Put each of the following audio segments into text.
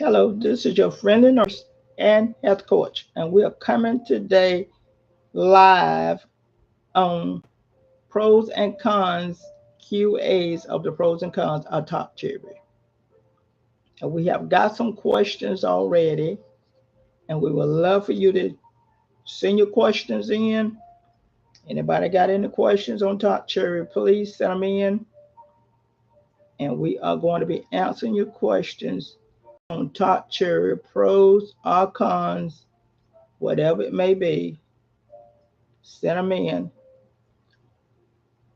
Hello, this is your friendly nurse and health coach, and we are coming today live on pros and cons QAs of the pros and cons of Top Cherry. And we have got some questions already, and we would love for you to send your questions in. Anybody got any questions on Top Cherry, please send them in, and we are going to be answering your questions on Top Cherry, pros or cons, whatever it may be. Send them in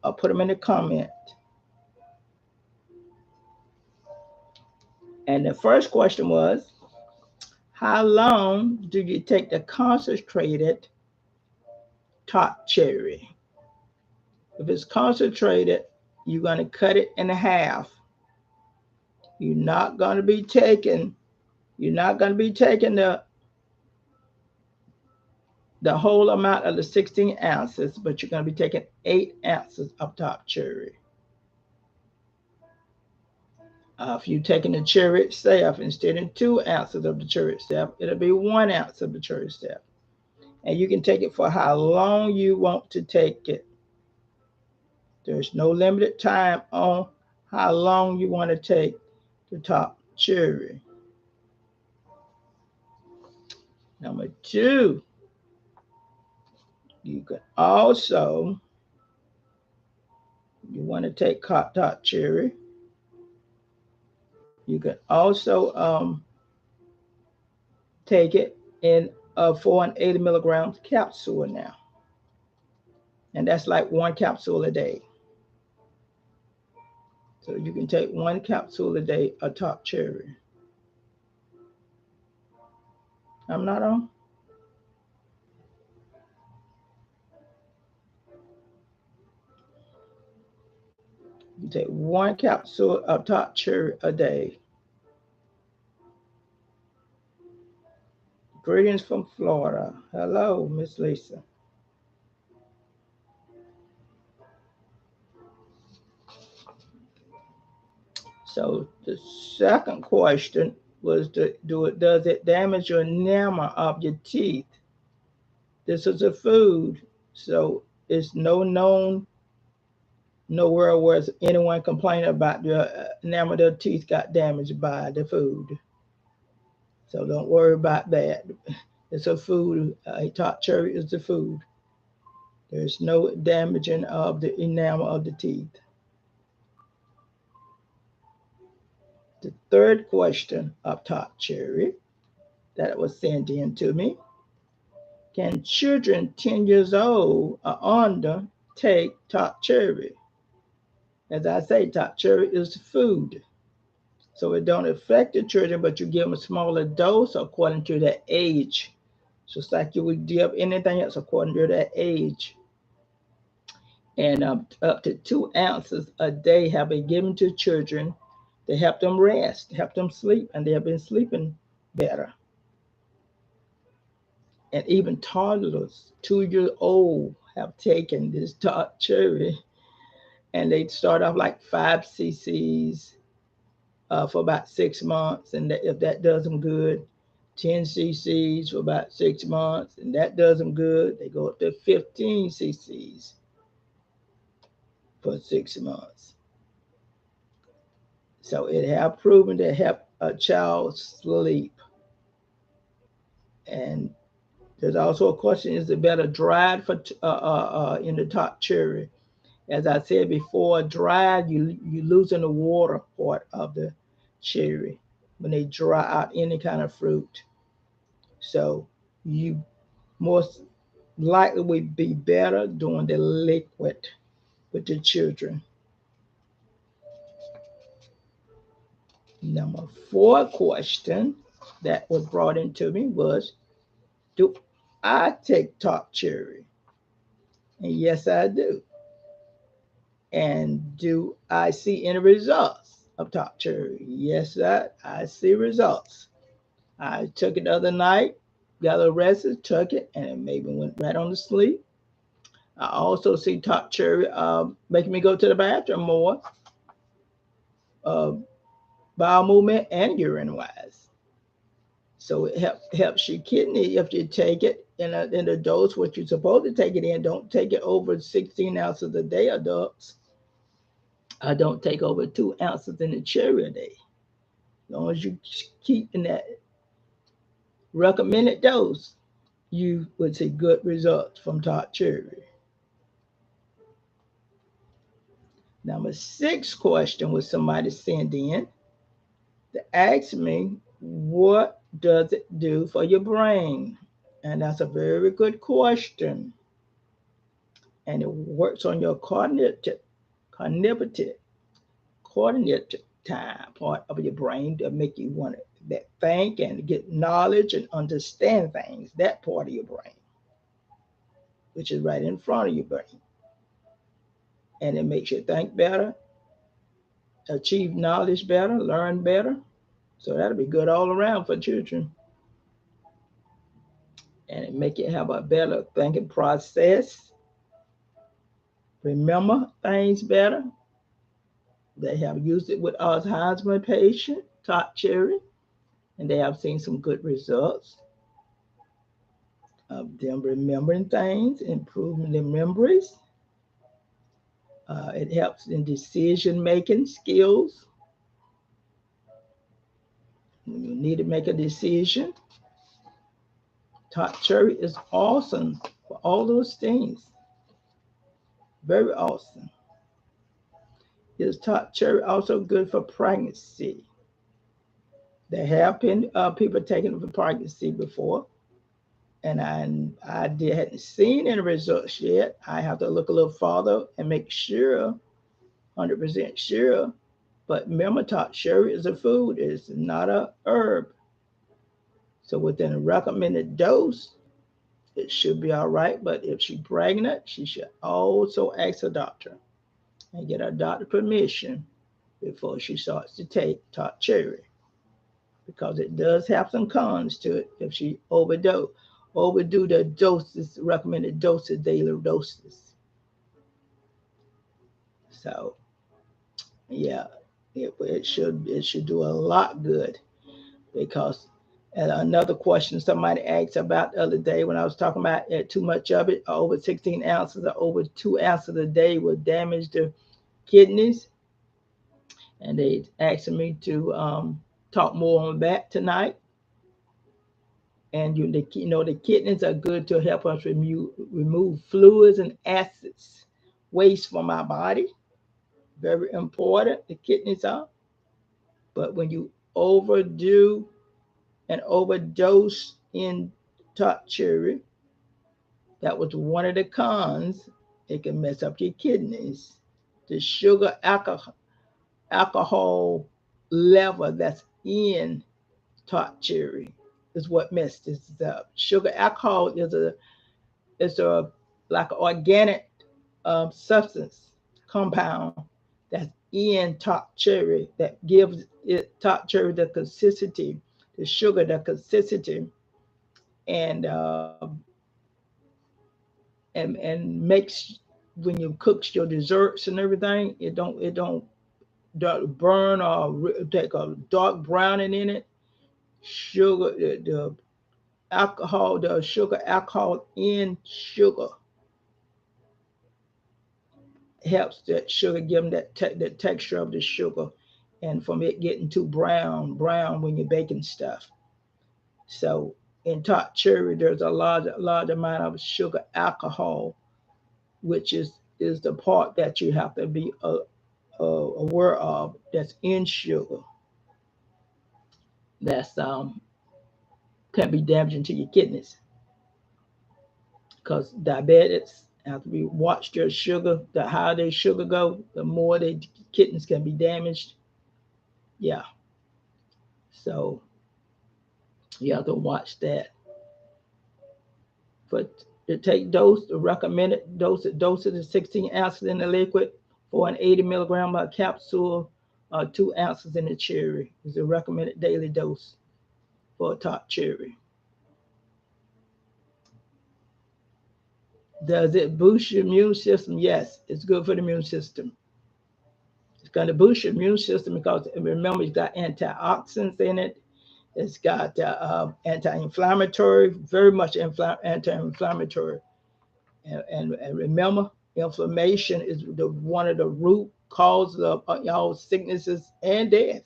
or put them in the comment. And the first question was, how long do you take the concentrated top cherry? If it's concentrated, you're going to cut it in half. You're not going to be taking, you're not going to be taking the whole amount of the 16 ounces, but you're going to be taking 8 ounces of top cherry. If you're taking the cherry itself, instead of 2 ounces of the cherry itself, it'll be 1 ounce of the cherry itself. And you can take it for how long you want to take it. There's no limited time on how long you want to take the top cherry. Number two, you can also, you want to take top cherry. You can also take it in a 480 milligrams capsule now. And that's like one capsule a day. So you can take one capsule a day of top cherry. I'm not on. You take one capsule of top cherry a day. Greetings from Florida. Hello, Miss Lisa. So the second question was, does it damage your enamel of your teeth? This is a food, so it's nowhere where anyone complaining about the enamel of their teeth got damaged by the food. So don't worry about that. It's a food. Top cherry is the food. There's no damaging of the enamel of the teeth. The third question of top cherry that was sent in to me: can children 10 years old or under take top cherry? As I say, top cherry is food. So it don't affect the children, but you give them a smaller dose according to their age. Just like you would give anything else according to their age. And up to 2 ounces a day have been given to children to help them rest, help them sleep, and they have been sleeping better. And even toddlers, 2 years old, have taken this top cherry, and they start off like 5 cc's for about 6 months, and if that does them good, 10 cc's for about 6 months, and that does them good, they go up to 15 cc's for 6 months. So it have proven to help a child sleep. And there's also a question: is it better dried for in the top cherry? As I said before, dried, you losing the water part of the cherry when they dry out any kind of fruit. So you most likely would be better doing the liquid with the children. Number four question that was brought into me was, do I take top cherry? And yes, I do. And do I see any results of top cherry? Yes, I see results. I took it the other night, got a rested, took it, and it made me went right on to sleep. I also see top cherry making me go to the bathroom more, uh, bowel movement and urine wise. So it helps your kidney if you take it in a dose what you're supposed to take it in. Don't take it over 16 ounces a day, adults. I don't take over 2 ounces in a cherry a day. As long as you keep in that recommended dose, you would see good results from TART cherry. Number six question was somebody sent in to ask me, what does it do for your brain? And that's a very good question. And it works on your cognitive, coordinated time part of your brain to make you want to think and get knowledge and understand things. That part of your brain, which is right in front of your brain, and it makes you think better, achieve knowledge better, learn better. So that'll be good all around for children, and it make you have a better thinking process, remember things better. They have used it with Alzheimer's patient, TART cherry, and they have seen some good results of them remembering things, improving their memories. It helps in decision making skills. When you need to make a decision, TART cherry is awesome for all those things. Very awesome. Is TART cherry also good for pregnancy? There have been people taking it for pregnancy before, and hadn't seen any results yet. I have to look a little farther and make sure, 100% sure. But remember, TART cherry is a food; it's not a herb. So within a recommended dose, it should be all right. But if she's pregnant, she should also ask her doctor and get her doctor permission before she starts to take TART cherry, because it does have some cons to it if she overdo the doses, recommended doses, daily doses. So yeah, it should do a lot good, because and another question somebody asked about the other day when I was talking about too much of it, over 16 ounces or over 2 ounces a day would damage the kidneys. And they asked me to talk more on that tonight. And the kidneys are good to help us remove fluids and acids, waste from our body. Very important, the kidneys are. But when you overdo and overdose in TART cherry, that was one of the cons. It can mess up your kidneys. The sugar alcohol level that's in TART cherry is what messed this up. Sugar alcohol is a like an organic substance compound that's in TART cherry that gives it TART cherry the consistency, the sugar the consistency, and and makes when you cook your desserts and everything, it don't burn or take a dark browning in it. Sugar, the alcohol, the sugar alcohol in sugar helps that sugar give them the texture of the sugar, and from it getting too brown when you're baking stuff. So in TART cherry, there's a large amount of sugar alcohol, which is the part that you have to be aware of. That's in sugar. That's can be damaging to your kidneys, because diabetics have to be watched their sugar. The higher their sugar go, the more the kidneys can be damaged. Yeah, so you have to watch that. But to take the recommended dosage is 16 ounces in the liquid for an 80 milligram capsule, 2 ounces in the cherry is the recommended daily dose for a TART cherry. Does it boost your immune system? Yes, it's good for the immune system. It's going to boost your immune system because remember it's got antioxidants in it. It's got anti-inflammatory, very much anti-inflammatory. And remember, inflammation is one of the root causes of all sicknesses and death.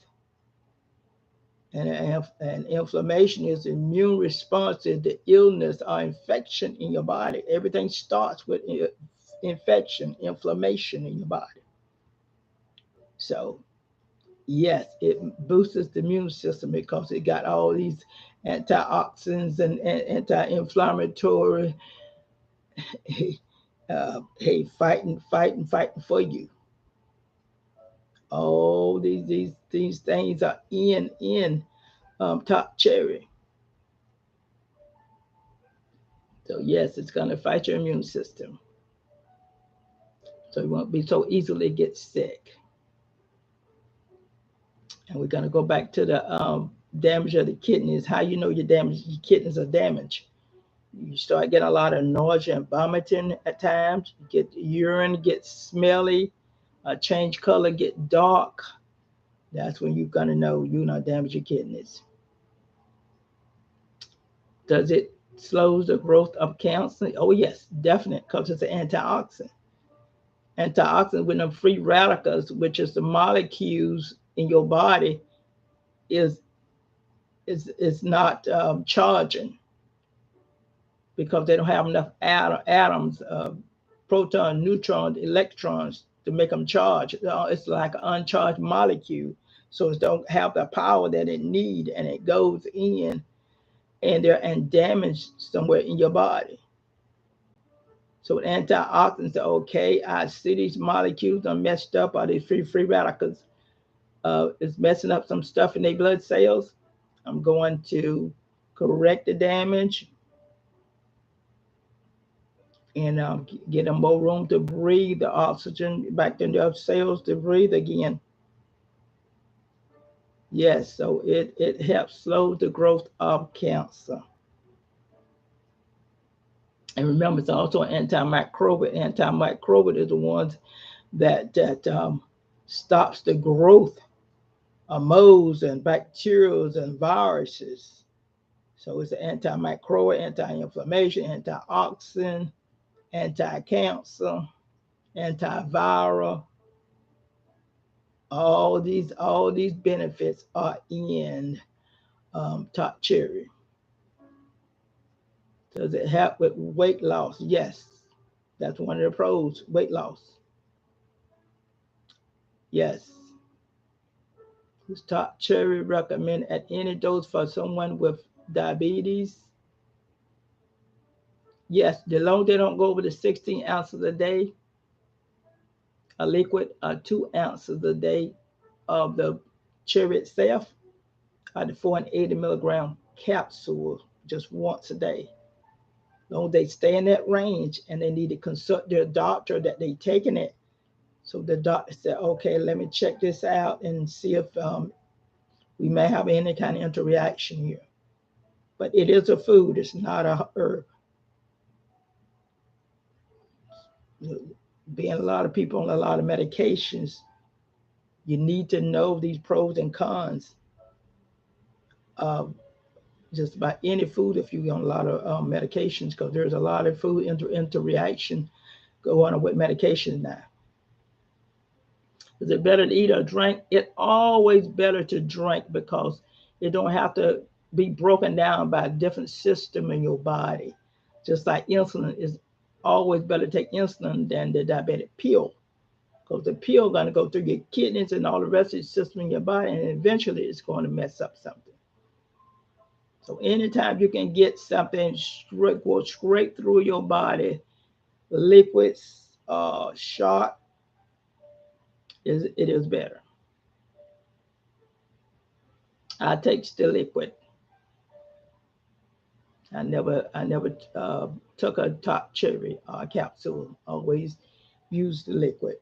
And inflammation is immune response to the illness or infection in your body. Everything starts with infection, inflammation in your body. So yes, it boosts the immune system because it got all these antioxidants and anti-inflammatory. Hey, fighting for you. All these things are in TART CHERRY. So yes, it's gonna fight your immune system, so you won't be so easily get sick. And we're gonna go back to the damage of the kidneys. How you know your kidneys are damaged? You start getting a lot of nausea and vomiting at times. You get urine get smelly, change color, get dark. That's when you're gonna know you're not damaged your kidneys. Does it slows the growth of cancer? Oh yes, definitely, because it's an antioxidant. Antioxidant with them free radicals, which is the molecules in your body, is is not charging because they don't have enough atoms, proton, neutrons, electrons to make them charge. It's like an uncharged molecule, so it don't have the power that it need, and it goes in and they're and damaged somewhere in your body. So antioxidants are okay. I see these molecules are messed up, or these free radicals is messing up some stuff in their blood cells. I'm going to correct the damage and get them more room to breathe the oxygen back into their cells to breathe again. Yes, so it helps slow the growth of cancer. And remember, it's also antimicrobial. Antimicrobial is the ones that stops the growth of molds and bacteria and viruses. So it's antimicrobial, anti-inflammation, antioxidant, anti-cancer, antiviral. All these benefits are in TART CHERRY. Does it help with weight loss? Yes, that's one of the pros. Weight loss. Yes. Is TART CHERRY recommended at any dose for someone with diabetes? Yes, the longer they don't go over the 16 ounces a day, a liquid, 2 ounces a day of the cherry itself, the 480 milligram capsule just once a day. As long as they stay in that range, and they need to consult their doctor that they taking it. So the doctor said, okay, let me check this out and see if we may have any kind of interaction here. But it is a food, it's not a herb. Being a lot of people on a lot of medications, you need to know these pros and cons of just about any food if you're on a lot of medications, because there's a lot of food interaction going on with medications now. Is it better to eat or drink? It's always better to drink because it don't have to be broken down by a different system in your body. Just like insulin, is always better to take insulin than the diabetic pill, because the pill going to go through your kidneys and all the rest of the system in your body, and eventually it's going to mess up something. So anytime you can get something go straight through your body, liquids, shot, it is better. I take the liquid. I never took a TART CHERRY capsule. Always use the liquid.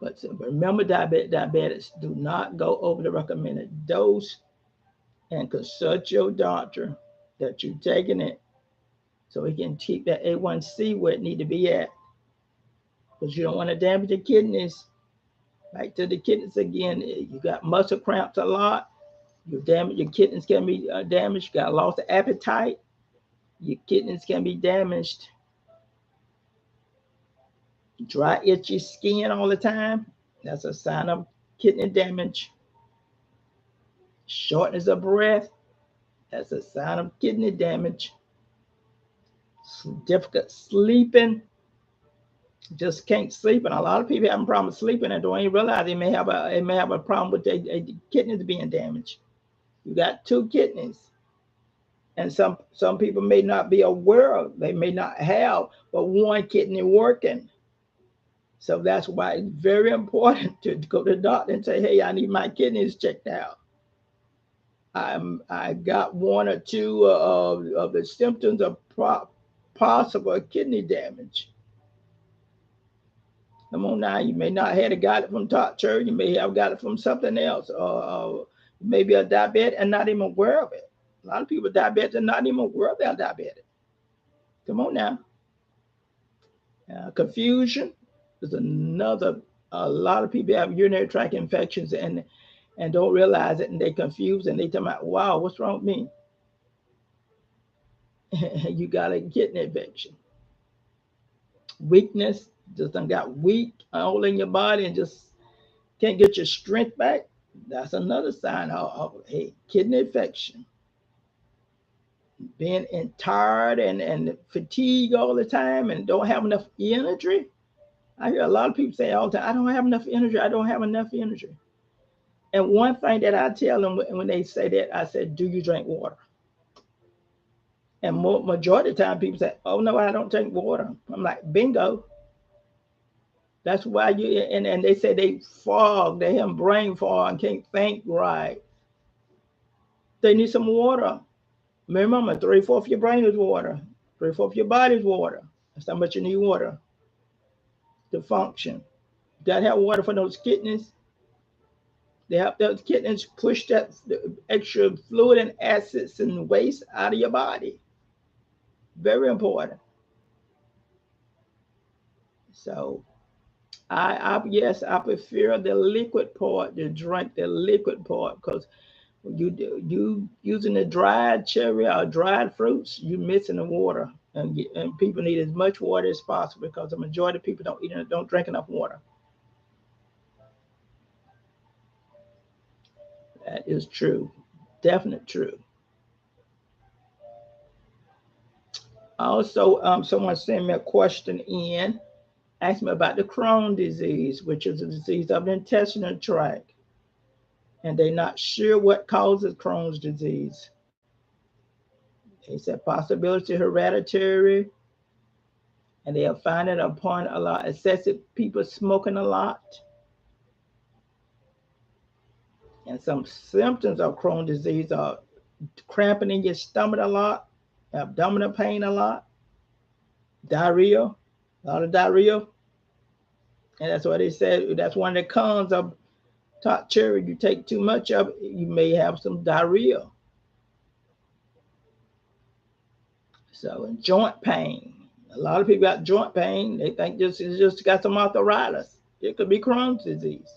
But remember, diabetics do not go over the recommended dose, and consult your doctor that you're taking it so he can keep that A1C where it need to be at, because you don't want to damage the kidneys. Back to the kidneys again. You got muscle cramps a lot. Your kidneys can be damaged. You got loss of appetite. Your kidneys can be damaged. Dry, itchy skin all the time. That's a sign of kidney damage. Shortness of breath. That's a sign of kidney damage. Difficult sleeping. Just can't sleep, and a lot of people having problems sleeping and don't even realize they may have a problem with their kidneys being damaged. You got two kidneys, and some people may not be aware of. They may not have, but one kidney working. So that's why it's very important to go to the doctor and say, "Hey, I need my kidneys checked out. I got one or two of the symptoms of possible kidney damage." Come on now, you may not have got it from TART CHERRY. You may have got it from something else, or maybe a diabetic and not even aware of it. A lot of people diabetic are not even aware they're diabetic. Come on now. Confusion is another. A lot of people have urinary tract infections and don't realize it, and they confused and they tell me, "Wow, what's wrong with me?" You got a kidney infection. Weakness, just done got weak all in your body and just can't get your strength back. That's another sign of a kidney infection. Being tired and fatigued all the time and don't have enough energy. I hear a lot of people say all the time, "I don't have enough energy. I don't have enough energy." And one thing that I tell them when they say that, I said, "Do you drink water?" And majority of the time, people say, "Oh no, I don't drink water." I'm like, "Bingo." That's why and they say they have brain fog and can't think right. They need some water. Remember, 3/4 of your brain is water. 3/4 of your body is water. That's how much you need water to function. You gotta have water for those kidneys. They help those kidneys push that extra fluid and acids and waste out of your body. Very important. So yes, I prefer the liquid part to drink the liquid part because you using the dried cherry or dried fruits, you missing the water, and people need as much water as possible because the majority of people don't drink enough water. That is true, definite true. Also, someone sent me a question in, asked me about the Crohn disease, which is a disease of the intestinal tract, and they're not sure what causes Crohn's disease. They said possibility hereditary, and they are finding upon a lot excessive people smoking a lot, and some symptoms of Crohn's disease are cramping in your stomach a lot, abdominal pain a lot, diarrhea, a lot of diarrhea, and that's what they said. That's one of the cons of TART CHERRY. You take too much of it, you may have some diarrhea. So, and joint pain. A lot of people got joint pain. They think this is just got some arthritis. It could be Crohn's disease.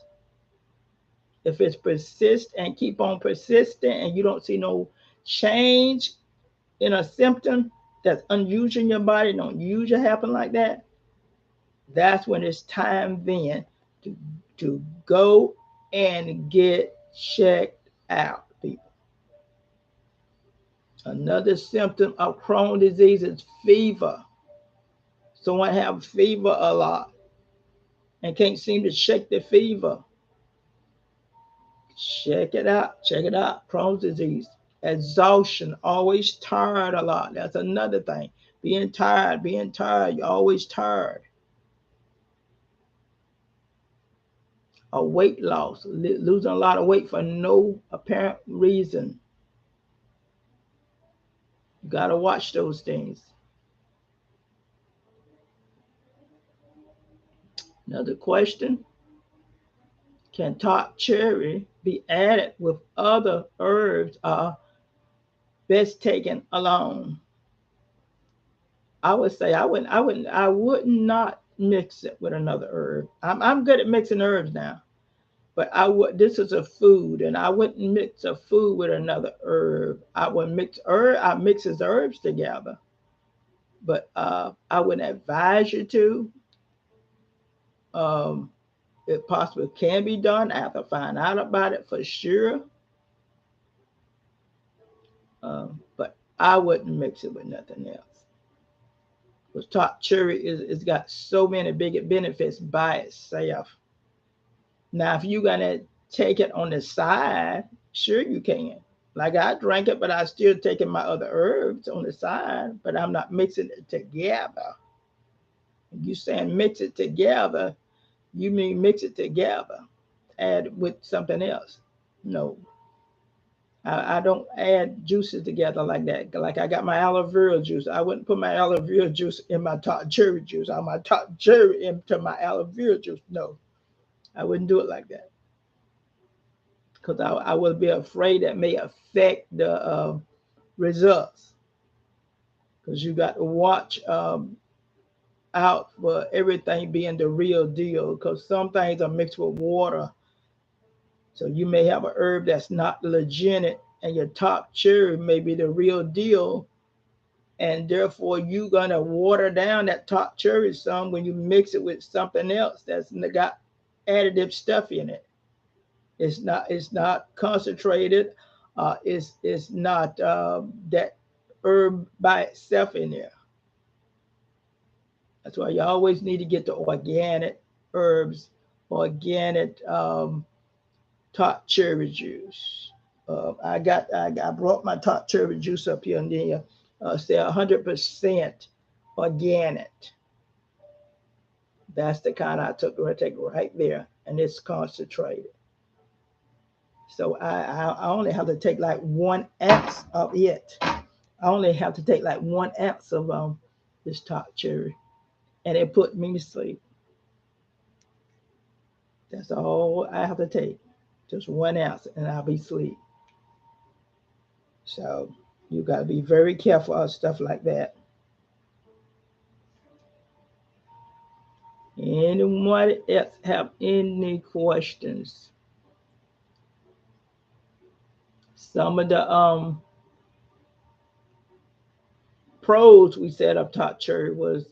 If it's persist and keep on persisting and you don't see no change in a symptom that's unusual in your body, don't usually happen like that, that's when it's time then to, to go and get checked out, people. Another symptom of Crohn's disease is fever. Someone have fever a lot and can't seem to shake the fever. Check it out. Check it out. Crohn's disease. Exhaustion. Always tired a lot. That's another thing. Being tired. Being tired. You're always tired. A weight loss. Losing a lot of weight for no apparent reason. You got to watch those things. Another question. Can TART CHERRY be added with other herbs or best taken alone? I would say I would not mix it with another herb. I'm good at mixing herbs now. But I would. This is a food, and I wouldn't mix a food with another herb. I would mix herb. I mixes herbs together, but I wouldn't advise you to. Um, it possibly can be done. I have to find out about it for sure. But I wouldn't mix it with nothing else. Because top cherry is got so many big benefits by itself. Now, if you're gonna take it on the side, sure you can. Like I drank it, but I still taking my other herbs on the side, but I'm not mixing it together. You saying mix it together, you mean mix it together, add with something else. No, I don't add juices together like that. Like I got my aloe vera juice. I wouldn't put my aloe vera juice in my top cherry juice, or my top cherry into my aloe vera juice. No, I wouldn't do it like that because I would be afraid that may affect the results. Because you got to watch out for everything being the real deal. Because some things are mixed with water, so you may have a herb that's not legitimate, and your top cherry may be the real deal, and therefore you're gonna water down that top cherry some when you mix it with something else that's got additive stuff in it. It's not concentrated. It's not that herb by itself in there. That's why you always need to get the organic herbs, organic top cherry juice. I brought my top cherry juice up here and there. Say 100% organic. That's the kind I take right there, and it's concentrated. So I only have to take like 1 ounce of it. I only have to take like 1 ounce of this top cherry, and it put me to sleep. That's all I have to take, just 1 ounce, and I'll be asleep. So you got to be very careful of stuff like that. Anyone else have any questions? Some of the pros we said up top cherry was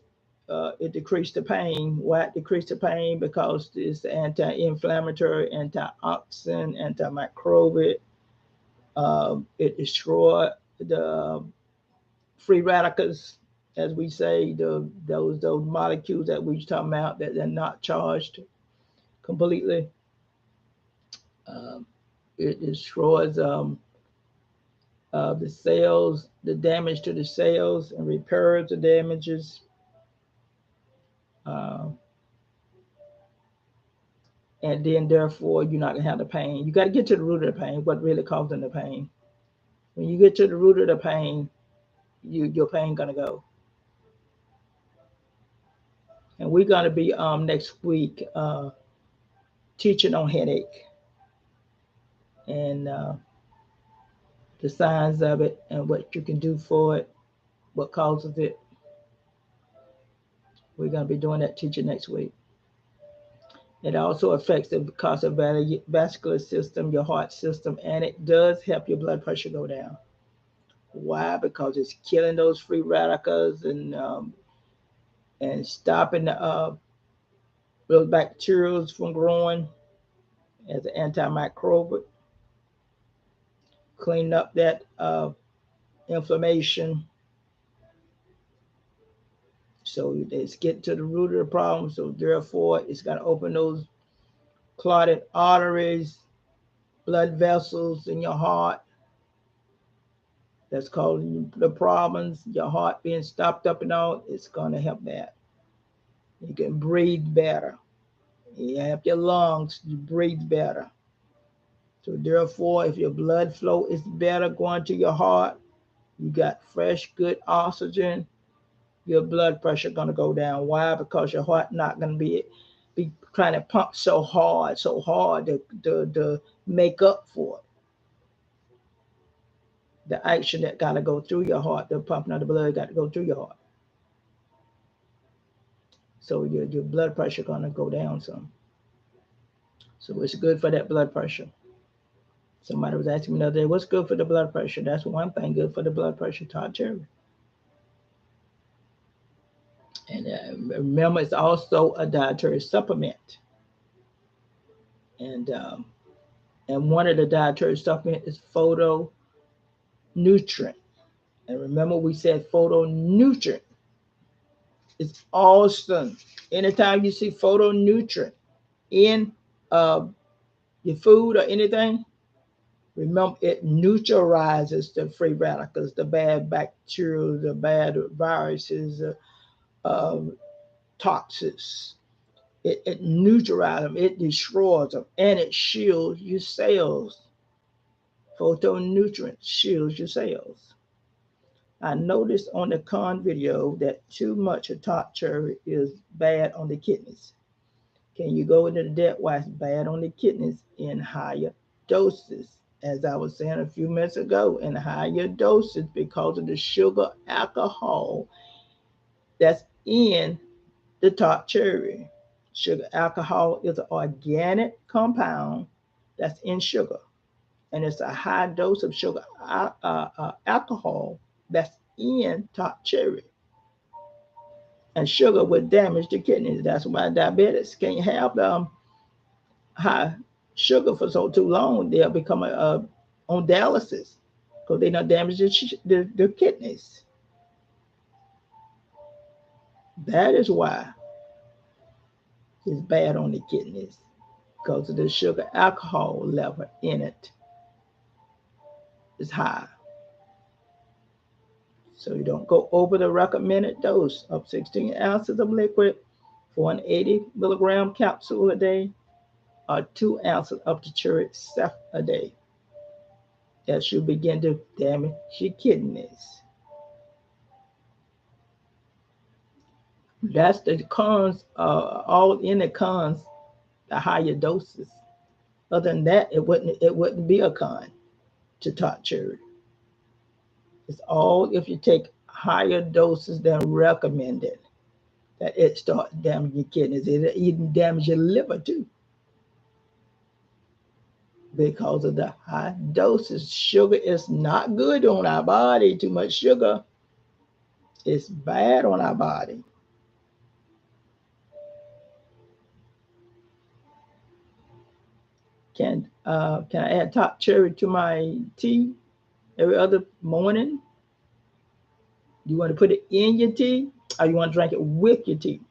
it decreased the pain. Why it decreased the pain? Because it's anti-inflammatory, antioxidant, antimicrobial. It destroyed the free radicals, as we say, those molecules that we talking about that they're not charged completely. Um, it destroys the cells, the damage to the cells, and repairs the damages. Uh, and then therefore you're not gonna have the pain. You got to get to the root of the pain. What really causing the pain? When you get to the root of the pain, your pain gonna go. And we're gonna be next week teaching on headache and the signs of it and what you can do for it, what causes it. We're gonna be doing that teaching next week. It also affects the cardiovascular system, your heart system, and it does help your blood pressure go down. Why? Because it's killing those free radicals and stopping those bacteria from growing as an antimicrobial, clean up that inflammation. So it's getting to the root of the problem. So therefore, it's got to open those clotted arteries, blood vessels in your heart. That's causing the problems, your heart being stopped up and all. It's going to help that. You can breathe better. You have your lungs, you breathe better. So therefore, if your blood flow is better going to your heart, you got fresh, good oxygen, your blood pressure gonna go down. Why? Because your heart not gonna be trying to pump so hard to make up for it. The action that gotta go through your heart, the pumping of the blood got to go through your heart. So your blood pressure gonna go down some. So it's good for that blood pressure. Somebody was asking me the other day, what's good for the blood pressure? That's one thing good for the blood pressure, TART CHERRY. And remember, it's also a dietary supplement. And um, and one of the dietary supplements is phytonutrient. And remember, we said phytonutrient. It's awesome. Anytime you see phytonutrient in uh, your food or anything, remember it neutralizes the free radicals, the bad bacteria, the bad viruses, uh, toxins. It neutralizes them, it destroys them, and it shields your cells. Phytonutrient shields your cells. I noticed on the con video that too much of TART CHERRY is bad on the kidneys. Can you go into the depth why it's bad on the kidneys in higher doses? As I was saying a few minutes ago, in higher doses because of the sugar alcohol that's in the TART CHERRY. Sugar alcohol is an organic compound that's in sugar, and it's a high dose of sugar alcohol that's in TART CHERRY. And sugar would damage the kidneys. That's why diabetics can't have high sugar for so too long. They'll become on dialysis because they not damage the kidneys. That is why it's bad on the kidneys because of the sugar alcohol level in it is high. So you don't go over the recommended dose of 16 ounces of liquid for an 80 milligram capsule a day or 2 ounces of the cherry sap a day. That should begin to damage your kidneys. That's the cons, all in the cons, the higher doses. Other than that, it wouldn't be a con to TART CHERRY. It's all if you take higher doses than recommended that it starts damaging your kidneys. It even damages your liver too because of the high doses. Sugar is not good on our body. Too much sugar is bad on our body. Can I add TART CHERRY to my tea every other morning? You want to put it in your tea or you want to drink it with your tea?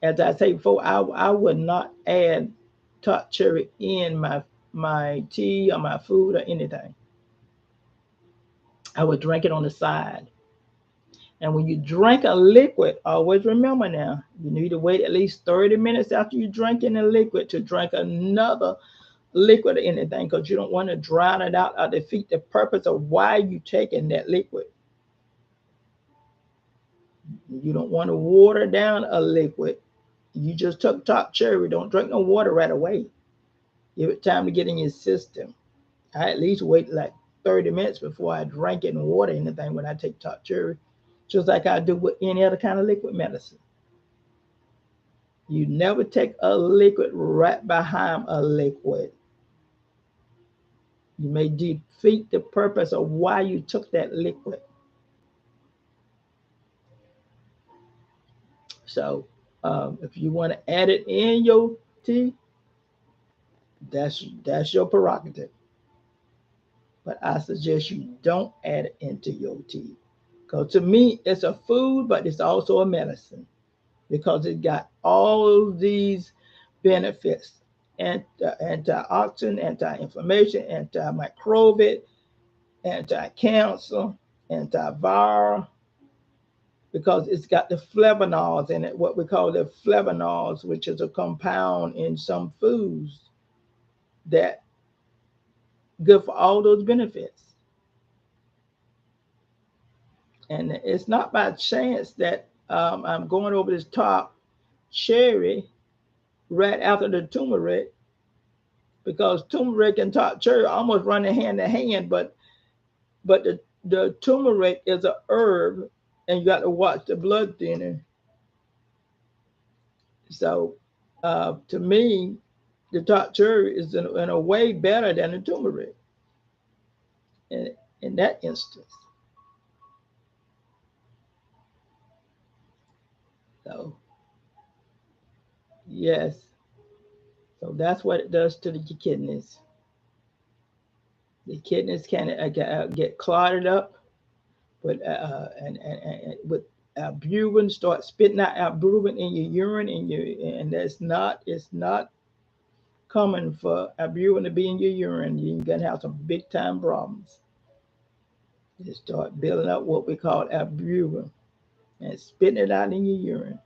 As I say before, I would not add TART CHERRY in my tea or my food or anything. I would drink it on the side. And when you drink a liquid, always remember now, you need to wait at least 30 minutes after you drink in a liquid to drink another liquid or anything because you don't want to drown it out or defeat the purpose of why you taking that liquid. You don't want to water down a liquid. You just took TART CHERRY. Don't drink no water right away. Give it time to get in your system. I at least wait like 30 minutes before I drink it and water anything when I take TART CHERRY, just like I do with any other kind of liquid medicine. You never take a liquid right behind a liquid. You may defeat the purpose of why you took that liquid. So if you want to add it in your tea, that's your prerogative. But I suggest you don't add it into your tea. Because to me, it's a food, but it's also a medicine because it got all these benefits and antioxidant, anti-inflammation, antimicrobial, anti-cancer, antiviral, because it's got the flavonoids in it, what we call the flavonoids, which is a compound in some foods that good for all those benefits. And it's not by chance that I'm going over this TART CHERRY right after the turmeric, because turmeric and TART CHERRY almost run hand in hand, but the turmeric is a herb, and you got to watch the blood thinner. So to me, The TART CHERRY is in a way better than the turmeric in, in that instance. So, yes. So that's what it does to the kidneys. The kidneys can get clotted up and with albumin, start spitting out albumin in your urine, and it's not common for albumin to be in your urine. You're gonna have some big time problems. You start building up what we call albumin and spitting it out in your urine.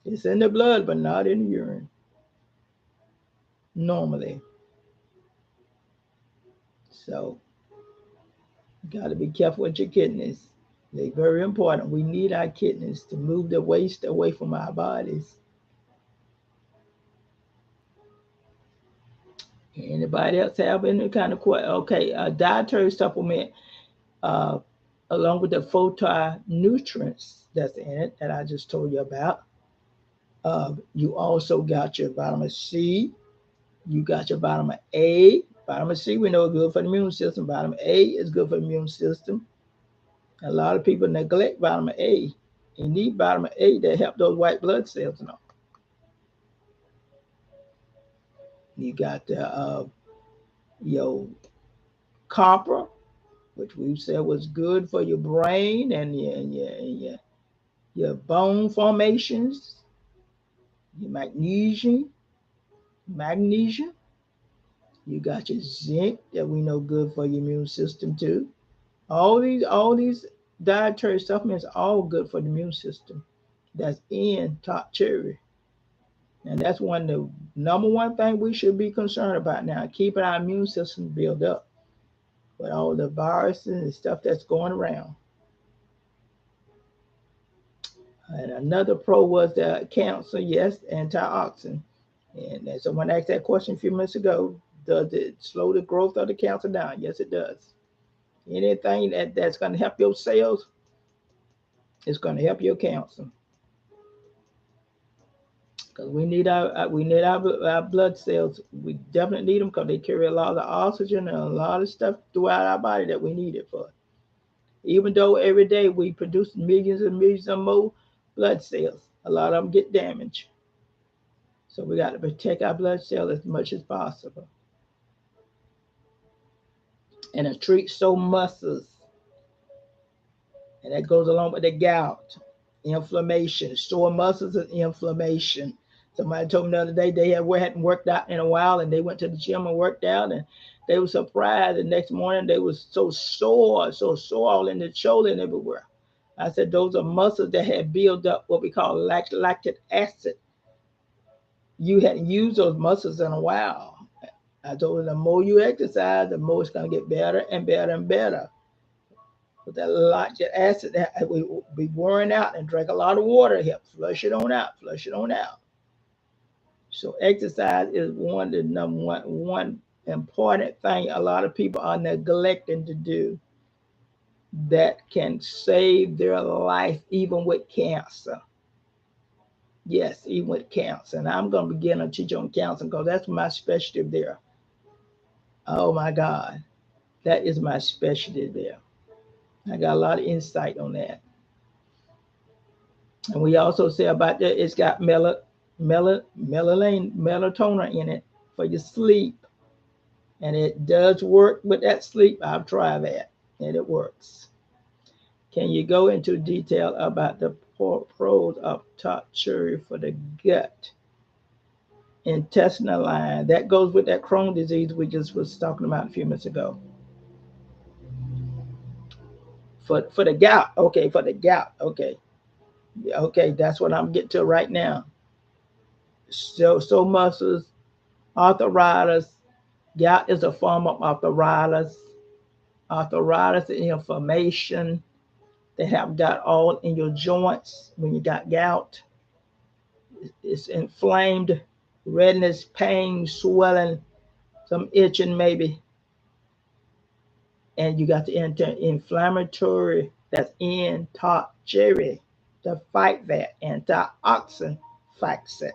It's in the blood, but not in the urine normally. So you got to be careful with your kidneys. They're very important. We need our kidneys to move the waste away from our bodies. Anybody else have any kind of question? Okay, a dietary supplement, uh, along with the phytonutrients that's in it that I just told you about. You also got your vitamin C. You got your vitamin A. Vitamin C, we know is good for the immune system. Vitamin A is good for the immune system. A lot of people neglect vitamin A. You need vitamin A to help those white blood cells. Now, you got your copper, which we said was good for your brain and your bone formations. Your magnesium. You got your zinc that we know good for your immune system too. All these dietary supplements are all good for the immune system. That's in top cherry. And that's one of the number one thing we should be concerned about now, keeping our immune system built up with all the viruses and stuff that's going around. And another pro was the cancer, yes, antioxidant. And someone asked that question a few minutes ago. Does it slow the growth of the cancer down? Yes, it does. Anything that's going to help your cells is going to help your cancer. Because we need our blood cells. We definitely need them because they carry a lot of oxygen and a lot of stuff throughout our body that we need it for. Even though every day we produce millions and millions of more blood cells, a lot of them get damaged. So we got to protect our blood cells as much as possible. And to treat sore muscles, and that goes along with the gout, inflammation, sore muscles and inflammation. Somebody told me the other day they hadn't worked out in a while, and they went to the gym and worked out, and they were surprised. The next morning they was so sore all in the shoulder and everywhere. I said those are muscles that had built up what we call lactic acid. You hadn't used those muscles in a while. I told them the more you exercise, the more it's going to get better and better and better. With that lactic acid, that we be wearing out, and drink a lot of water. Help flush it on out, flush it on out. So exercise is one the number one important thing a lot of people are neglecting to do that can save their life even with cancer. Yes, even with cancer. And I'm going to begin to teach on cancer because that's my specialty there. Oh my God, that is my specialty there. I got a lot of insight on that. And we also say about that it's got melatonin in it for your sleep. And it does work with that sleep. I've tried that and it works. Can you go into detail about the pros of top cherry for the gut intestinal line? That goes with that Crohn's disease we just was talking about a few minutes ago. For the gout, okay, for the gout, okay. Okay, that's what I'm getting to right now. So muscles, arthritis. Gout is a form of arthritis. Arthritis is inflammation that have got all in your joints when you got gout. It's inflamed, redness, pain, swelling, some itching maybe. And you got the inflammatory that's in top cherry to fight that antioxidant fights it.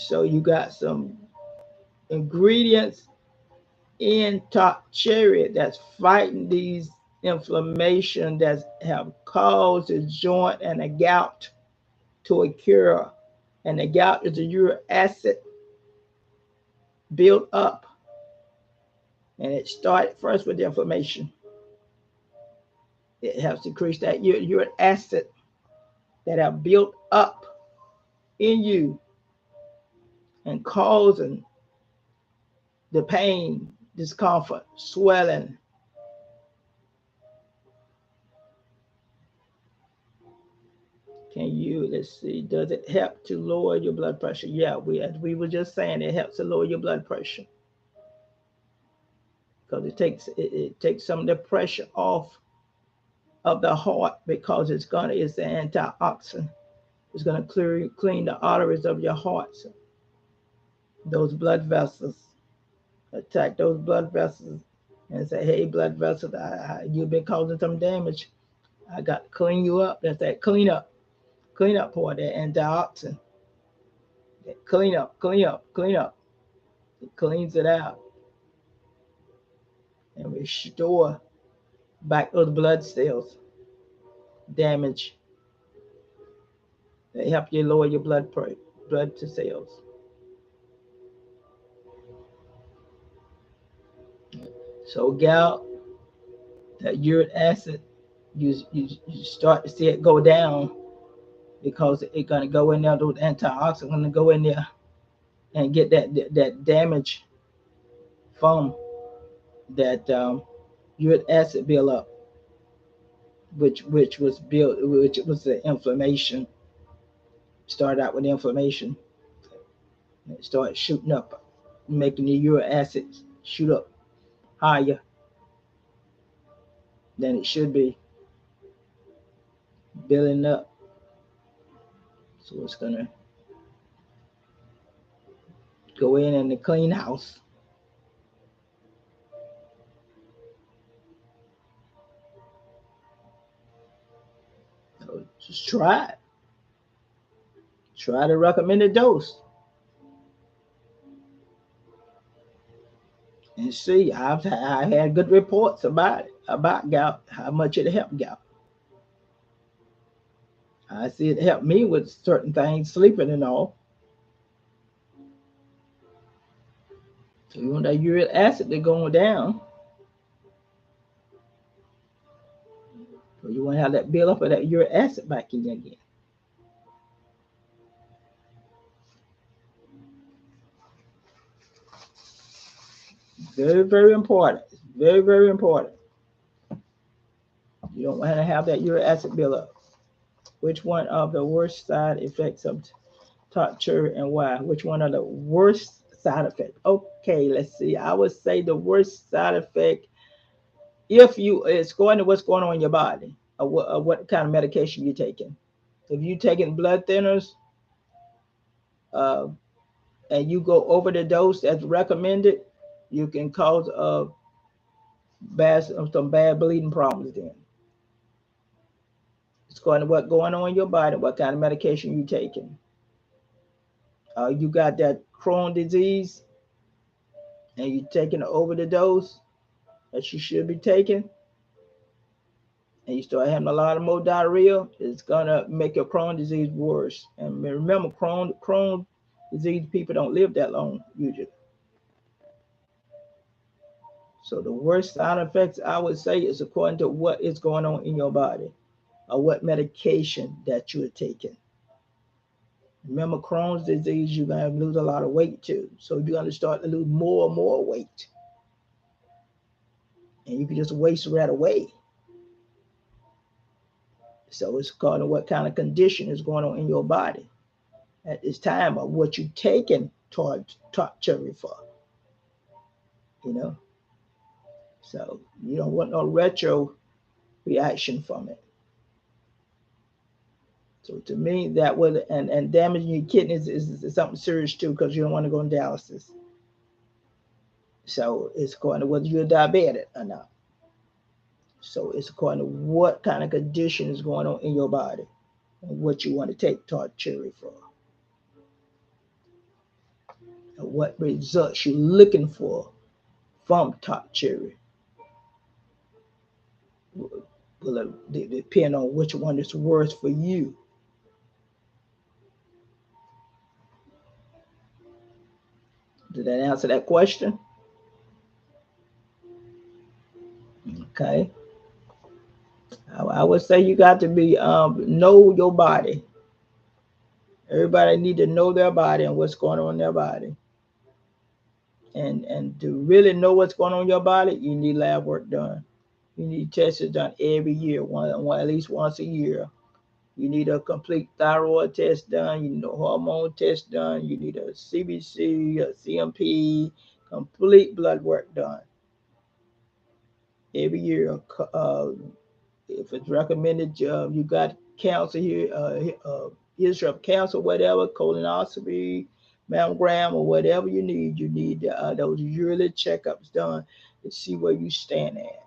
So you got some ingredients in TART CHERRY that's fighting these inflammation that have caused the joint and the gout to occur. And the gout is the uric acid built up. And it started first with the inflammation. It helps decrease that uric acid that have built up in you and causing the pain, discomfort, swelling. Can you, let's see, does it help to lower your blood pressure? Yeah, as we were just saying, it helps to lower your blood pressure because it takes some of the pressure off of the heart because it's the antioxidant. It's gonna clean the arteries of your heart, those blood vessels, attack those blood vessels, and say, hey, blood vessels, you've been causing some damage. I got to clean you up. That's that clean up part, that antioxidant. That clean up. It cleans it out and restore back those blood cells damage. They help you lower your blood to cells. So gout, that uric acid, you start to see it go down because it's gonna go in there. Those antioxidants gonna go in there and get that damage from that uric acid build up, which was the inflammation. Started out with inflammation. It started shooting up, making the uric acid shoot up higher than it should be, building up. So it's gonna go in the clean house. So just try it. Try the recommended dose and see. I had good reports about it, about gout, how much it helped gout. I see it helped me with certain things, sleeping and all. So you want that uric acid to go down. So you want to have that build up of that uric acid back in you again. Very, very important. Very, very important. You don't want to have that uric acid build up. Which one of the worst side effects of TART CHERRY and why? Which one of the worst side effects? Okay, let's see. I would say the worst side effect, if you, it's going to what's going on in your body, or what kind of medication you're taking. If you're taking blood thinners, uh, and you go over the dose that's recommended, you can cause some bad bleeding problems then. It's going to what's going on in your body, what kind of medication you're taking. You got that Crohn's disease and you're taking over the dose that you should be taking, and you start having a lot of more diarrhea, it's gonna make your Crohn's disease worse. And remember, Crohn's disease people don't live that long usually. So the worst side effects I would say is according to what is going on in your body or what medication that you're taking. Remember, Crohn's disease, you're gonna lose a lot of weight too. So you're gonna start to lose more and more weight, and you can just waste right away. So it's according to what kind of condition is going on in your body at this time, or what you're taking TART CHERRY for. You know, so you don't want no retro reaction from it. So to me, that would, and damaging your kidneys is something serious too, because you don't want to go on dialysis. So it's according to whether you're diabetic or not. So it's according to what kind of condition is going on in your body and what you want to take TART CHERRY for. what results you're looking for from TART CHERRY will depend on which one is worse for you. Did that answer that question? Okay. I would say you got to be know your body. Everybody need to know their body and what's going on in their body. And to really know what's going on in your body, you need lab work done. You need tests done every year, at least once a year. You need a complete thyroid test done. You need a hormone test done. You need a CBC, a CMP, complete blood work done every year. If it's recommended, you got cancer here, history of cancer, whatever, colonoscopy, mammogram, or whatever you need. You need those yearly checkups done to see where you stand at.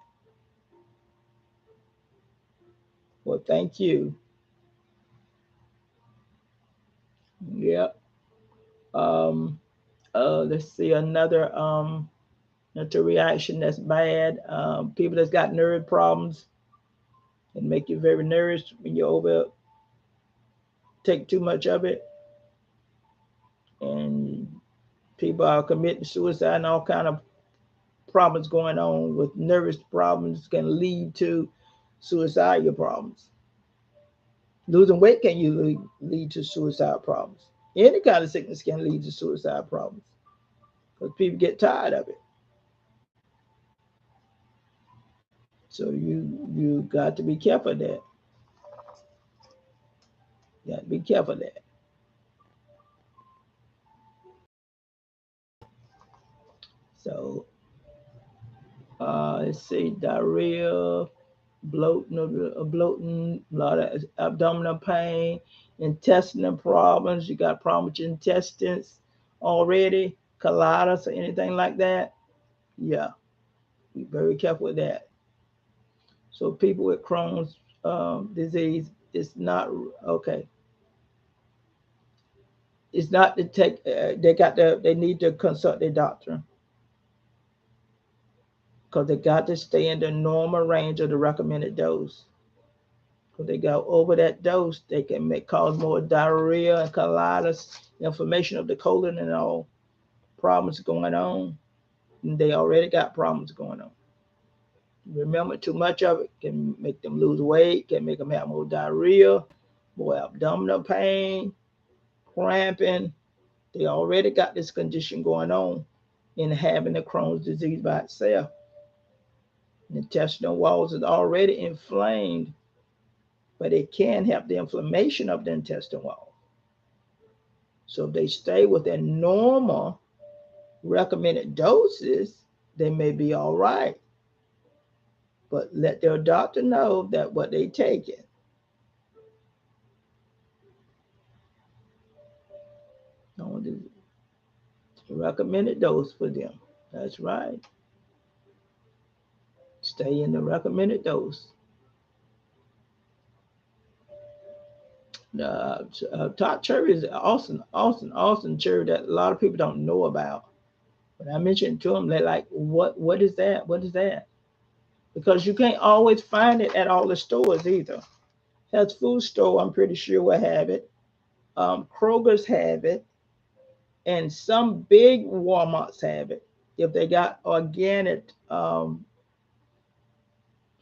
Well, thank you. Yep. Um, let's see another mental reaction that's bad. People that's got nerve problems and make you very nervous when you over take too much of it, and people are committing suicide and all kind of problems going on with nervous problems can lead to suicidal problems. Losing weight can usually lead to suicide problems. Any kind of sickness can lead to suicide problems because people get tired of it. So you got to be careful of that. You got to be careful of that. So let's see, diarrhea, bloating, a lot of abdominal pain, intestinal problems. You got problems with your intestines already, colitis or anything like that. Yeah, be very careful with that. So people with Crohn's disease, it's not okay. It's not to take. They need to consult their doctor because they got to stay in the normal range of the recommended dose. If they go over that dose, they can cause more diarrhea and colitis, inflammation of the colon, and all problems going on. And they already got problems going on. Remember, too much of it can make them lose weight, can make them have more diarrhea, more abdominal pain, cramping. They already got this condition going on in having the Crohn's disease by itself. The intestinal walls is already inflamed, but it can help the inflammation of the intestinal wall. So if they stay within normal recommended doses, they may be all right. But let their doctor know that what they taking. The recommended dose for them. That's right. Stay in the recommended dose. TART CHERRY is awesome cherry that a lot of people don't know about. When I mentioned to them, they're like, what is that? What is that? Because you can't always find it at all the stores either. Health food store, I'm pretty sure will have it. Kroger's have it, and some big Walmarts have it. If they got organic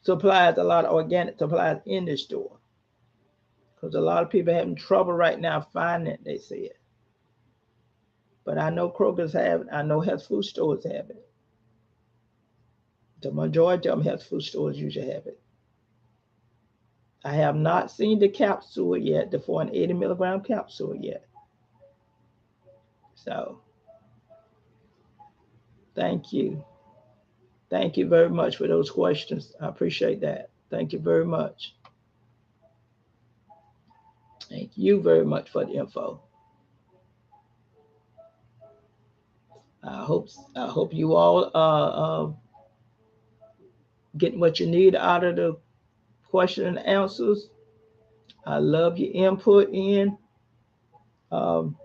supplies, a lot of organic supplies in the store, because a lot of people are having trouble right now finding it. They say it, but I know Kroger's have it. I know health food stores have it. The majority of them health food stores usually have it. I have not seen the capsule yet, the 480 milligram capsule yet. So thank you. Thank you very much for those questions. I appreciate that. Thank you very much. Thank you very much for the info. I hope you all getting what you need out of the question and answers. I love your input in. Um,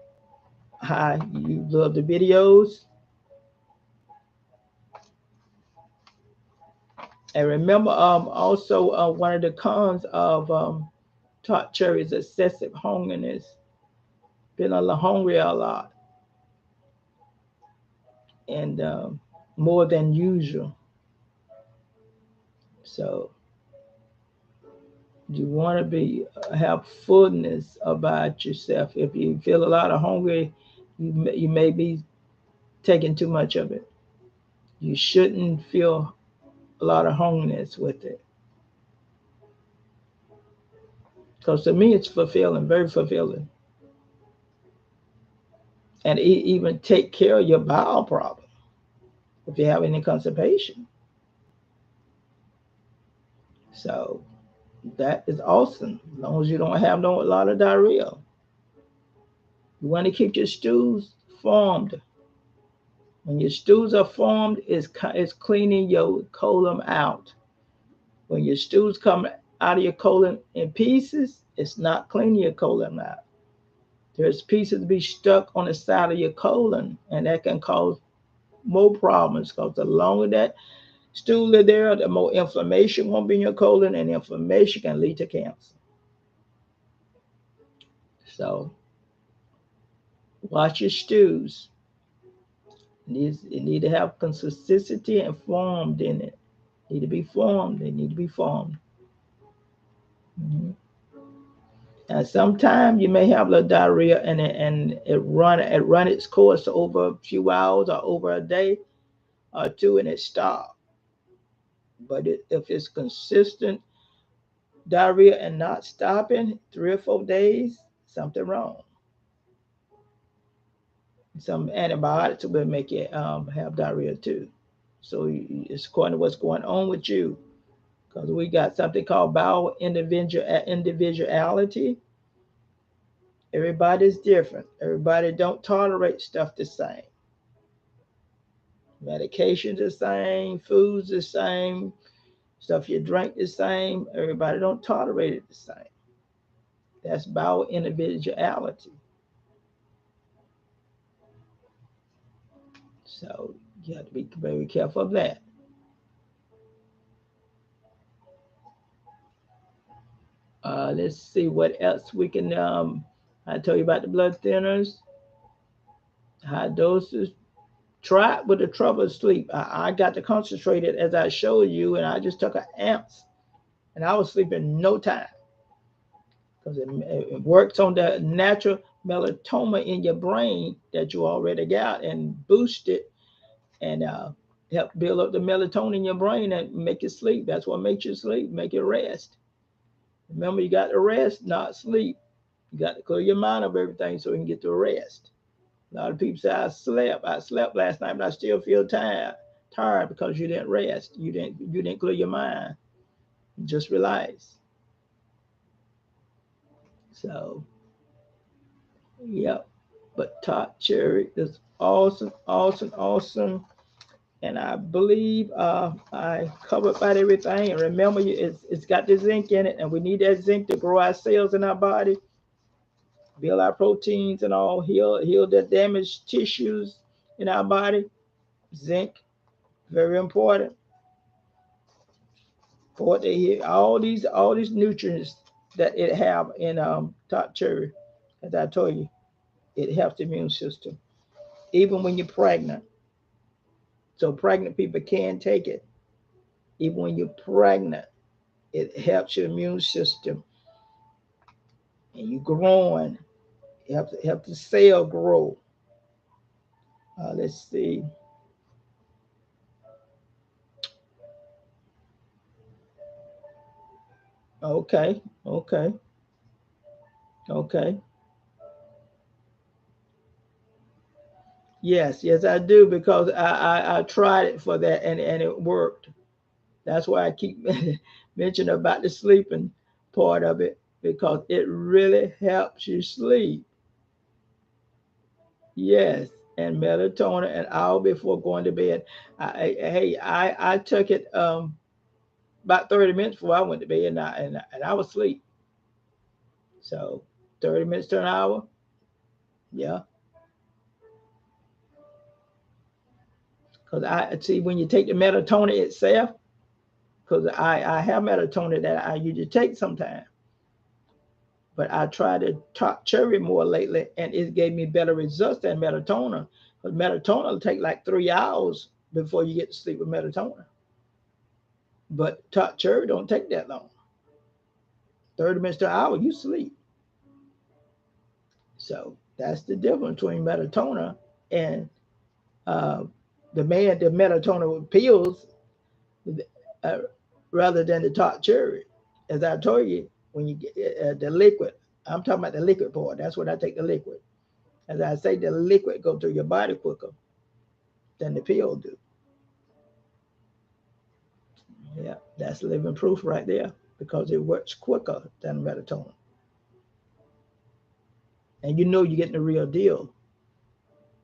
how you love the videos. And remember, also one of the cons of TART CHERRY is excessive hungriness. Been a little hungry a lot and more than usual. So you want to be have fullness about yourself. If you feel a lot of hungry, you may be taking too much of it. You shouldn't feel a lot of hungriness with it. Because to me, it's fulfilling, very fulfilling. And even take care of your bowel problem if you have any constipation. So that is awesome, as long as you don't have a lot of diarrhea. You want to keep your stools formed. When your stools are formed, it's cleaning your colon out. When your stools come out of your colon in pieces, it's not cleaning your colon out. There's pieces be stuck on the side of your colon, and that can cause more problems because the longer that stool is there, the more inflammation will be in your colon, and inflammation can lead to cancer. So watch your stews. It need to have consistency and formed in it. Need to be formed. They need to be formed. Mm-hmm. And sometimes you may have a little diarrhea and it run its course over a few hours or over a day or two and it stops. But if it's consistent diarrhea and not stopping 3 or 4 days, something wrong. Some antibiotics will make you have diarrhea too. So it's according to what's going on with you. Because we got something called bowel individuality. Everybody's different. Everybody don't tolerate stuff the same. Medications the same, foods the same, stuff you drink the same. Everybody don't tolerate it the same. That's bowel individuality. So you have to be very careful of that. Let's see what else we can. I told you about the blood thinners, high doses. Try it with the trouble of sleep. I got to concentrate it as I showed you, and I just took an amps, and I was sleeping no time because it works on the natural melatonin in your brain that you already got and boost it and help build up the melatonin in your brain and make you sleep. That's what makes you sleep, make you rest. Remember, you got to rest, not sleep. You got to clear your mind of everything so you can get to rest. A lot of people say, I slept. I slept last night, but I still feel tired because you didn't rest. You didn't clear your mind. Just relax. So, yep. But TART CHERRY is awesome, awesome, awesome. And I believe I covered about everything. And remember, it's got the zinc in it, and we need that zinc to grow our cells in our body, build our proteins and all, heal the damaged tissues in our body. Zinc, very important. For what they hear, all these nutrients that it have in TART CHERRY, as I told you, it helps the immune system, even when you're pregnant. So pregnant people can take it. Even when you're pregnant, it helps your immune system, and you growing. It helps the cell grow. Let's see. Okay, okay, okay. Yes, yes, I do because I tried it for that and it worked. That's why I keep mentioning about the sleeping part of it because it really helps you sleep. Yes, and melatonin an hour before going to bed. I took it about 30 minutes before I went to bed and I was asleep. So 30 minutes to an hour, yeah. Because I see when you take the melatonin itself, because I have melatonin that I usually take sometimes, but I tried the TART CHERRY more lately, and it gave me better results than melatonin. Because melatonin will take like 3 hours before you get to sleep with melatonin, but TART CHERRY don't take that long. 30 minutes to an hour, you sleep. So that's the difference between melatonin and uh, the melatonin pills, uh, rather than the TART CHERRY. As I told you, when you get the liquid, I'm talking about the liquid part. That's what I take, the liquid. As I say, the liquid go through your body quicker than the pill do. Yeah, that's living proof right there because it works quicker than melatonin. And you know you're getting the real deal.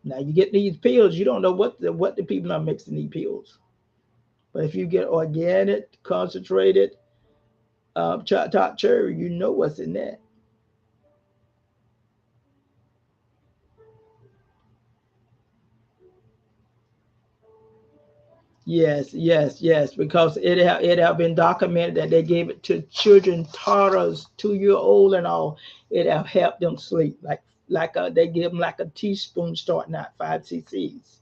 Now you get these pills, you don't know what the people are mixing these pills. But if you get organic, concentrated, top cherry, you know what's in that. Yes, yes, yes, because it have been documented that they gave it to children, toddlers, 2 year old and all. It have helped them sleep. They give them like a teaspoon starting out 5 cc's,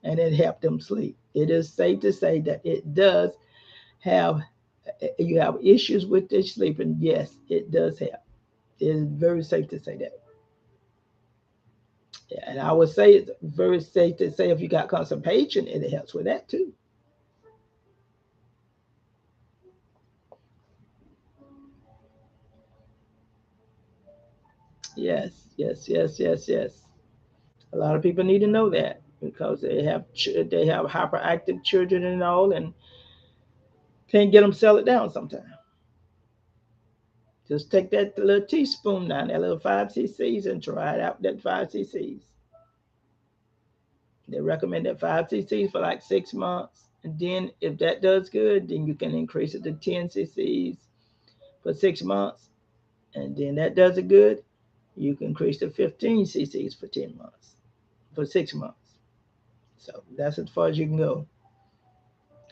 and it helped them sleep. It is safe to say that it does have. You have issues with this sleeping. Yes, it does help. It is very safe to say that. Yeah, and I would say it's very safe to say if you got constipation, it helps with that too. Yes, yes, yes, yes, yes. A lot of people need to know that because they have hyperactive children and all, and can't get them sell it down sometimes. Just take that little teaspoon down, that little 5 cc's, and try it out. That 5 cc's. They recommend that 5 cc's for like 6 months, and then if that does good, then you can increase it to 10 cc's for 6 months, and then that does it good, you can increase to 15 cc's for 10 months, for 6 months. So that's as far as you can go.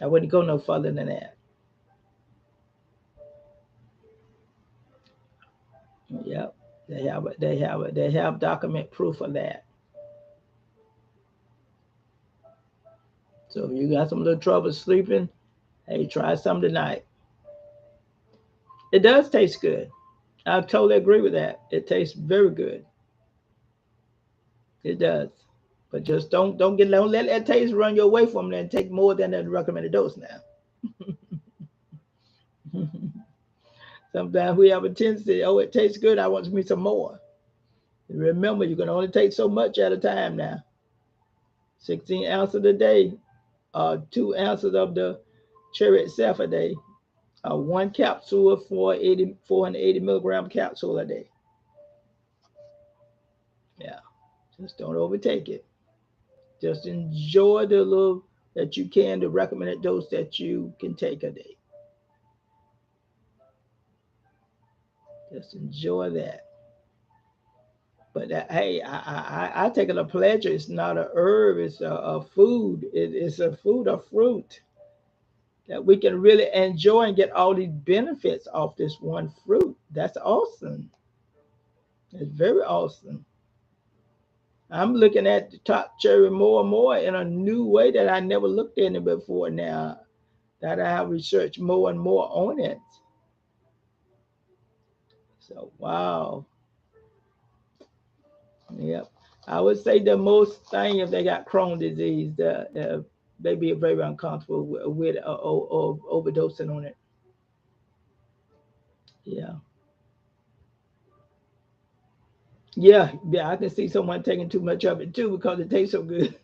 I wouldn't go no further than that. Yep. They have document proof of that. So if you got some little trouble sleeping, hey, try some tonight. It does taste good. I totally agree with that. It tastes very good. It does. But just don't let that taste run you away from it and take more than the recommended dose now. Sometimes we have a tendency, oh, it tastes good, I want me some more. Remember, you can only take so much at a time now. 16 ounces a day, 2 ounces of the cherry itself a day, one capsule for 480 milligram capsule a day. Yeah, just don't overtake it. Just enjoy the little that you can, the recommended dose that you can take a day. Just enjoy that. But hey, I take it a pleasure. It's not a herb. It's a food. It's a food, a fruit that we can really enjoy and get all these benefits off this one fruit. That's awesome. It's very awesome. I'm looking at the top cherry more and more in a new way that I never looked at it before now that I have researched more and more on it. So, wow. Yep. I would say the most thing if they got Crohn's disease, they be very uncomfortable with or overdosing on it. Yeah. Yeah. Yeah. I can see someone taking too much of it too because it tastes so good.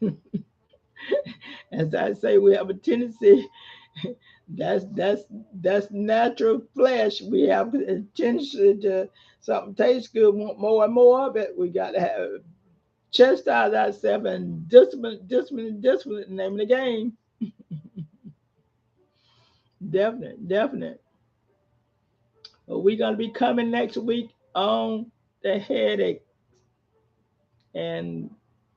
As I say, we have a tendency. That's that's that's natural flesh. We have a tendency to something tastes good, want more and more of it. We got to have chastise ourselves and discipline, discipline, discipline. Name of the game. Definite, definite. But we're gonna be coming next week on the headache, and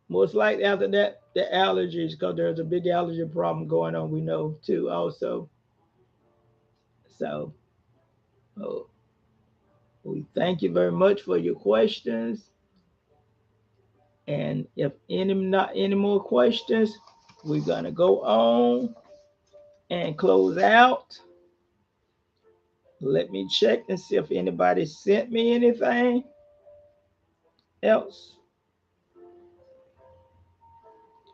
most likely after that, the allergies, because there's a big allergy problem going on, we know too also. So oh, we thank you very much for your questions. And if not any more questions, we're gonna go on and close out. Let me check and see if anybody sent me anything else.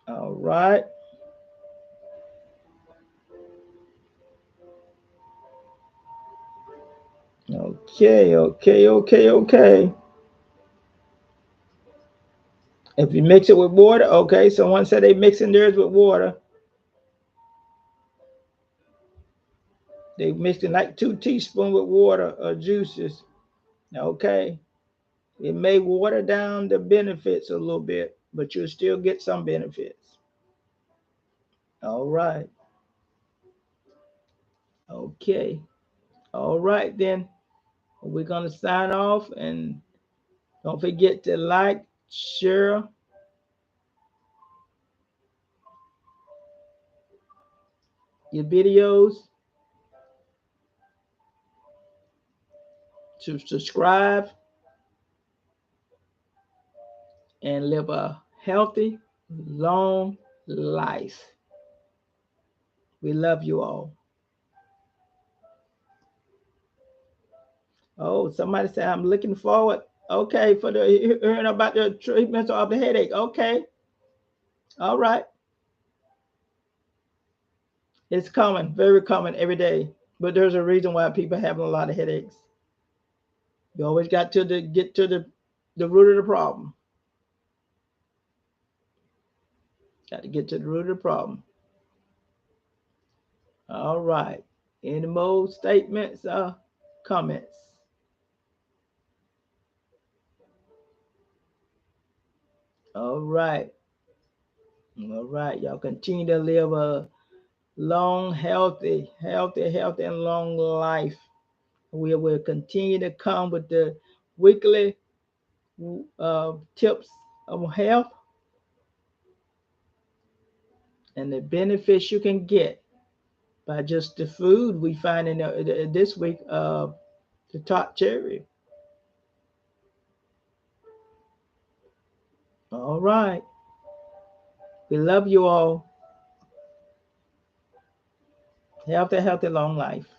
All right. Okay, okay, okay, okay. If you mix it with water, okay. Someone said they mixing theirs with water. They mixing like 2 teaspoons with water or juices. Okay. It may water down the benefits a little bit, but you'll still get some benefits. All right. Okay. All right then. We're gonna sign off, and don't forget to like, share your videos, to subscribe, and live a healthy, long life. We love you all. Oh, somebody said I'm looking forward. Okay, for the hearing about the treatments of the headache. Okay, all right. It's common, very common every day. But there's a reason why people having a lot of headaches. You always got to get to the root of the problem. Got to get to the root of the problem. All right. Any more statements or comments? All right. All right. Y'all continue to live a long, healthy, and long life. We will continue to come with the weekly tips of health and the benefits you can get by just the food we find in this week. The TART CHERRY. All right. We love you all. Healthy, long life.